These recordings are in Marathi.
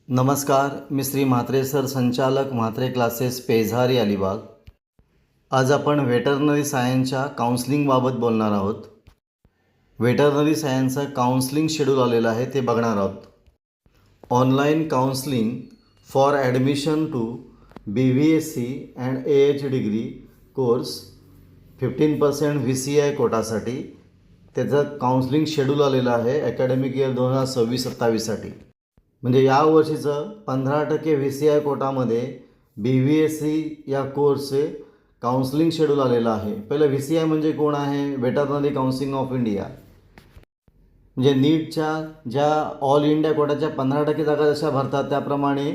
नमस्कार, मी श्री म्हात्रे सर, संचालक म्हात्रे क्लासेस, पेझारी, अलिबाग. आज आपण वेटरनरी सायन्सच्या काउन्सलिंगबाबत बोलणार आहोत. वेटरनरी सायन्सचं काउन्सलिंग शेड्यूल आलेलं आहे ते बघणार आहोत. Online counselling for admission to BVSC and AH degree course 15% VCI कोटासाठी त्याचं काउन्सलिंग शेड्यूल आलेलं आहे अकॅडमिक इयर 2026-27साठी. म्हणजे यावर्षीचं 15% VCI कोटामध्ये BVSC या कोर्सचे काउन्सलिंग शेड्यूल आलेलं आहे. पहिलं VCI म्हणजे कोण आहे? Veterinary council of India. म्हणजे नीटच्या ज्या ऑल इंडिया कोटाच्या 15% जागा जशा भरतात त्याप्रमाणे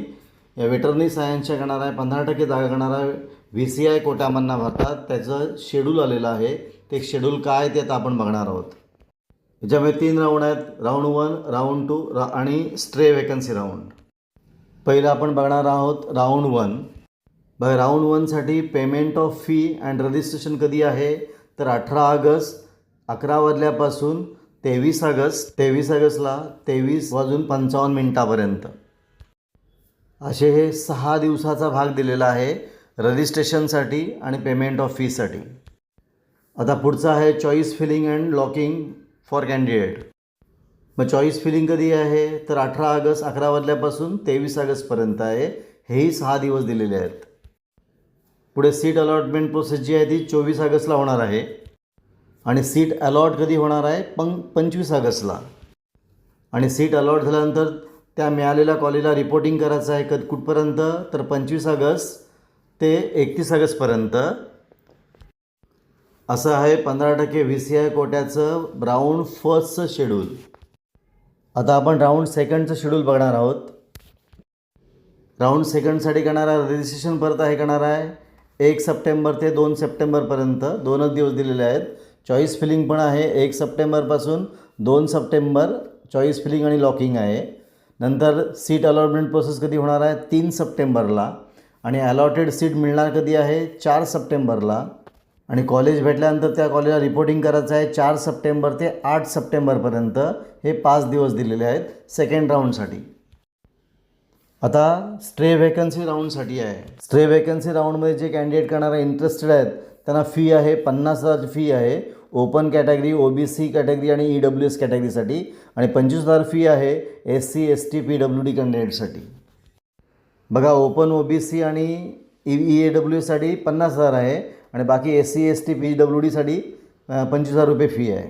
या वेटरनरी सायन्सच्या करणाऱ्या 15% जागा करणारा VCI कोटामधनं भरतात. त्याचं शेड्यूल आलेलं आहे. ते शेड्यूल काय ते आता आपण बघणार आहोत. याच्यामध्ये 3 राऊंड आहेत, राऊंड 1, राऊंड 2 आणि स्ट्रे वेकन्सी राऊंड. पहिलं आपण बघणार आहोत राऊंड 1. बघा, राऊंड 1साठी payment of fee and registration कधी आहे तर 18 ऑगस्ट 11 वाजल्यापासून 23 ऑगस्टला 23:55 असे हे 6 दिवसाचा भाग दिलेला आहे रजिस्ट्रेशनसाठी आणि पेमेंट ऑफ फीसाठी. आता पुढचं आहे choice filling and locking for candidate. मग चॉईस फिलिंग कधी आहे तर 18 ऑगस्ट 11 वाजल्यापासून 23 ऑगस्टपर्यंत आहे. हेही 6 दिवस दिलेले आहेत. पुढे सीट अलॉटमेंट प्रोसेस जी आहे ती 24 ऑगस्टला होणार आहे आणि सीट अलॉट कधी होणार आहे 25 ऑगस्टला. आणि सीट अलॉट झाल्यानंतर त्या मिळालेल्या कॉलेजला रिपोर्टिंग करायचं आहे कुठपर्यंत तर 25 ऑगस्ट ते 31 ऑगस्टपर्यंत. असं आहे 15% VCI कोट्याचं राऊंड फर्स्टचं शेड्यूल. आता आपण राऊंड सेकंडचं शेड्यूल बघणार आहोत. राऊंड सेकंडसाठी करणारा रजिस्ट्रेशन परत आहे करणार आहे 1 सप्टेंबर ते 2 सप्टेंबरपर्यंत 2च दिवस दिलेले आहेत. चॉईस फिलिंग पण आहे 1 सप्टेंबरपासून 2 सप्टेंबर चॉईस फिलिंग आणि लॉकिंग आहे. नंतर सीट अलॉटमेंट प्रोसेस कधी होणार आहे 3 सप्टेंबरला आणि अलॉटेड सीट मिळणार कधी आहे 4 सप्टेंबरला. आणि कॉलेज भेटल्यानंतर त्या कॉलेजला रिपोर्टिंग करायचं आहे 4 सप्टेंबर ते 8 सप्टेंबरपर्यंत. हे 5 दिवस दिलेले आहेत सेकंड राऊंडसाठी. आता स्ट्रे वेकन्सी राऊंडसाठी आहे. स्ट्रे वेकन्सी राऊंडमध्ये जे कॅन्डिडेट करणारे इंटरेस्टेड आहेत त्यांना फी आहे 50,000 फी आहे ओपन कॅटेगरी, OBC कॅटेगरी आणि EWS कॅटेगरीसाठी. आणि 25,000 फी आहे SC ST PWD कॅन्डिडेटसाठी. बघा, ओपन OBC आणि EWSसाठी 50,000 आहे आणि बाकी SC ST PWDसाठी 25,000 रुपये फी आहे.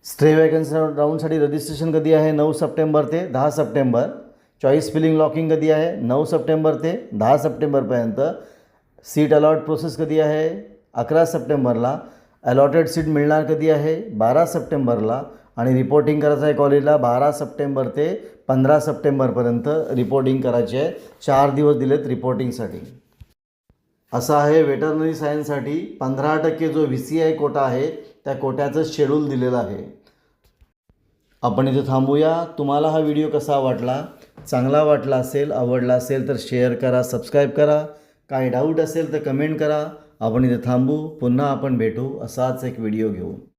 स्ट्रे वॅकन्सी राऊंडसाठी रजिस्ट्रेशन कधी आहे 9 सप्टेंबर ते 10 सप्टेंबर. चॉईस फिलिंग लॉकिंग कधी आहे 9 सप्टेंबर ते 10 सप्टेंबरपर्यंत. सीट अलॉट प्रोसेस कधी आहे 11 सप्टेंबरला. अलॉटेड सीट मिळणार कधी आहे 12 सप्टेंबरला. आणि रिपोर्टिंग करायचं आहे कॉलेजला 12 सप्टेंबर ते 15 सप्टेंबरपर्यंत रिपोर्टिंग करायची आहे. 4 दिवस दिलेत रिपोर्टिंगसाठी. असं आहे वेटरनरी सायन्ससाठी 15% जो VCI कोटा आहे त्या कोट्याचं शेड्यूल दिलेलं आहे. आपण इथे थांबूया. तुम्हाला हा व्हिडिओ कसा वाटला? चांगला वाटला असेल, आवडला असेल तर शेअर करा, सबस्क्राईब करा. काही डाऊट असेल तर कमेंट करा. आपण इथे थांबू. पुन्हा आपण भेटू असाच एक व्हिडिओ घेऊन.